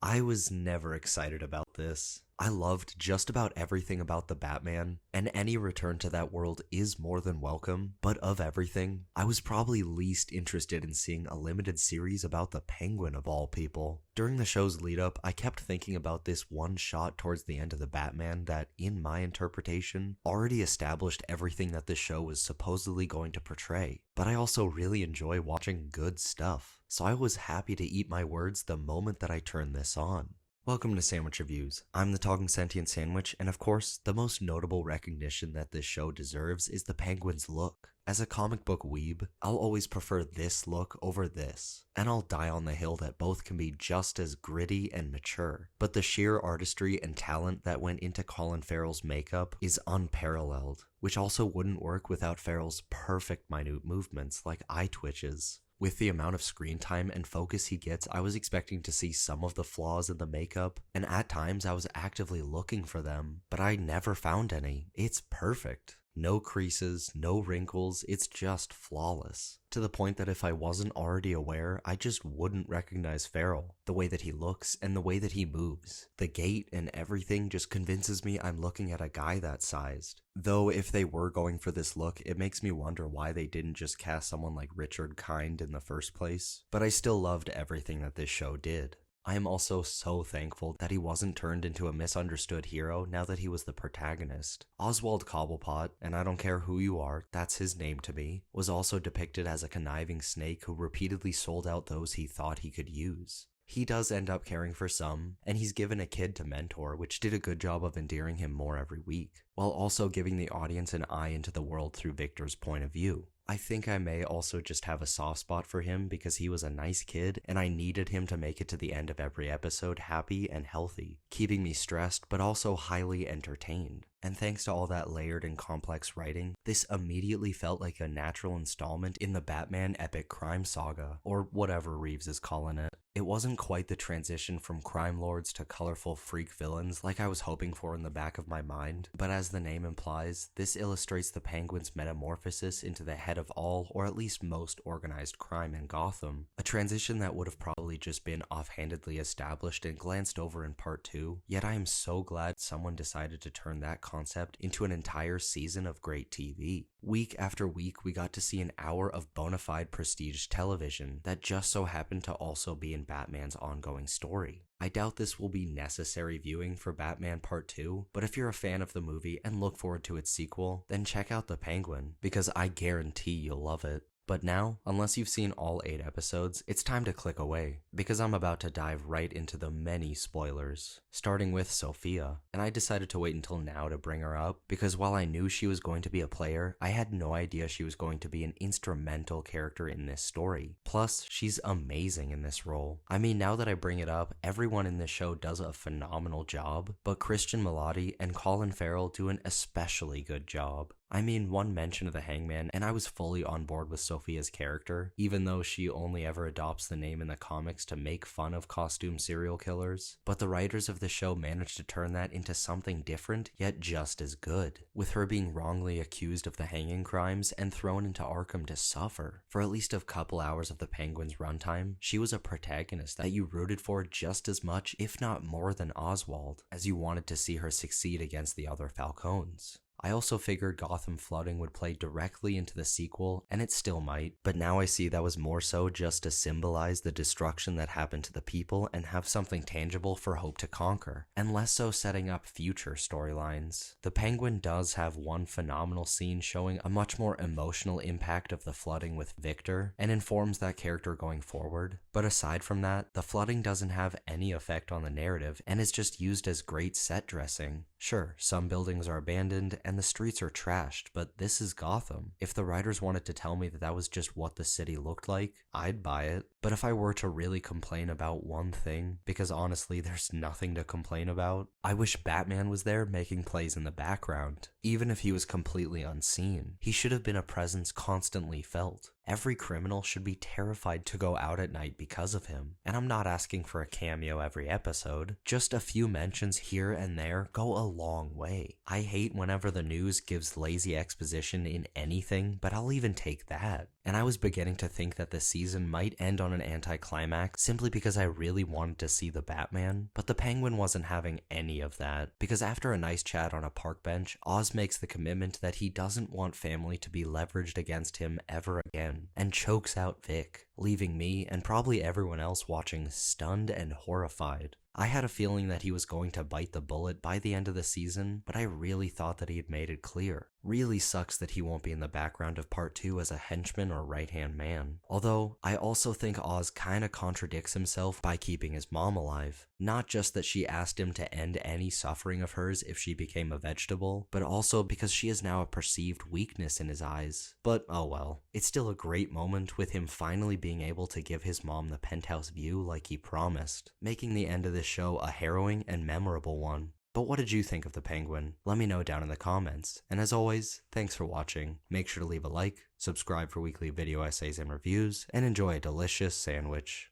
I was never excited about this. I loved just about everything about the Batman, and any return to that world is more than welcome, but of everything, I was probably least interested in seeing a limited series about the Penguin of all people. During the show's lead up, I kept thinking about this one shot towards the end of the Batman that, in my interpretation, already established everything that the show was supposedly going to portray. But I also really enjoy watching good stuff, so I was happy to eat my words the moment that I turned this on. Welcome to Sandwich Reviews. I'm the Talking Sentient Sandwich, and of course, the most notable recognition that this show deserves is the Penguin's look. As a comic book weeb, I'll always prefer this look over this, and I'll die on the hill that both can be just as gritty and mature. But the sheer artistry and talent that went into Colin Farrell's makeup is unparalleled, which also wouldn't work without Farrell's perfect minute movements like eye twitches. With the amount of screen time and focus he gets, I was expecting to see some of the flaws in the makeup, and at times I was actively looking for them, but I never found any. It's perfect. No creases, no wrinkles, it's just flawless. To the point that if I wasn't already aware, I just wouldn't recognize Farrell. The way that he looks and the way that he moves. The gait and everything just convinces me I'm looking at a guy that sized. Though if they were going for this look, it makes me wonder why they didn't just cast someone like Richard Kind in the first place. But I still loved everything that this show did. I am also so thankful that he wasn't turned into a misunderstood hero now that he was the protagonist. Oswald Cobblepot, and I don't care who you are, that's his name to me, was also depicted as a conniving snake who repeatedly sold out those he thought he could use. He does end up caring for some, and he's given a kid to mentor, which did a good job of endearing him more every week, while also giving the audience an eye into the world through Victor's point of view. I think I may also just have a soft spot for him because he was a nice kid and I needed him to make it to the end of every episode happy and healthy, keeping me stressed but also highly entertained. And thanks to all that layered and complex writing, this immediately felt like a natural installment in the Batman epic crime saga, or whatever Reeves is calling it. It wasn't quite the transition from crime lords to colorful freak villains like I was hoping for in the back of my mind, but as the name implies, this illustrates the Penguin's metamorphosis into the head of all, or at least most, organized crime in Gotham. A transition that would have probably just been offhandedly established and glanced over in part 2, yet I am so glad someone decided to turn that concept into an entire season of great TV. Week after week, we got to see an hour of bona fide prestige television that just so happened to also be in Batman's ongoing story. I doubt this will be necessary viewing for Batman Part 2, but if you're a fan of the movie and look forward to its sequel, then check out The Penguin, because I guarantee you'll love it. But now, unless you've seen all 8 episodes, it's time to click away, because I'm about to dive right into the many spoilers, starting with Sophia. And I decided to wait until now to bring her up, because while I knew she was going to be a player, I had no idea she was going to be an instrumental character in this story. Plus, she's amazing in this role. I mean, now that I bring it up, everyone in this show does a phenomenal job, but Christian Milioti and Colin Farrell do an especially good job. I mean, one mention of the Hangman, and I was fully on board with Sophia's character, even though she only ever adopts the name in the comics to make fun of costume serial killers. But the writers of the show managed to turn that into something different, yet just as good, with her being wrongly accused of the hanging crimes and thrown into Arkham to suffer. For at least a couple hours of the Penguin's runtime, she was a protagonist that you rooted for just as much, if not more than Oswald, as you wanted to see her succeed against the other Falcones. I also figured Gotham flooding would play directly into the sequel, and it still might, but now I see that was more so just to symbolize the destruction that happened to the people and have something tangible for Hope to conquer, and less so setting up future storylines. The Penguin does have one phenomenal scene showing a much more emotional impact of the flooding with Victor, and informs that character going forward, but aside from that, the flooding doesn't have any effect on the narrative, and is just used as great set dressing. Sure, some buildings are abandoned, and the streets are trashed, but this is Gotham. If the writers wanted to tell me that that was just what the city looked like, I'd buy it. But if I were to really complain about one thing, because honestly there's nothing to complain about, I wish Batman was there making plays in the background. Even if he was completely unseen, he should have been a presence constantly felt. Every criminal should be terrified to go out at night because of him. And I'm not asking for a cameo every episode. Just a few mentions here and there go a long way. I hate whenever the news gives lazy exposition in anything, but I'll even take that. And I was beginning to think that the season might end on an anticlimax simply because I really wanted to see the Batman, but the Penguin wasn't having any of that, because after a nice chat on a park bench, Oz makes the commitment that he doesn't want family to be leveraged against him ever again, and chokes out Vic, leaving me and probably everyone else watching stunned and horrified. I had a feeling that he was going to bite the bullet by the end of the season, but I really thought that he had made it clear. Really sucks that he won't be in the background of part 2 as a henchman or right-hand man. Although, I also think Oz kinda contradicts himself by keeping his mom alive. Not just that she asked him to end any suffering of hers if she became a vegetable, but also because she is now a perceived weakness in his eyes. But oh well. It's still a great moment with him finally being able to give his mom the penthouse view like he promised, making the end of this show a harrowing and memorable one. But what did you think of the Penguin? Let me know down in the comments. And as always, thanks for watching. Make sure to leave a like, subscribe for weekly video essays and reviews, and enjoy a delicious sandwich.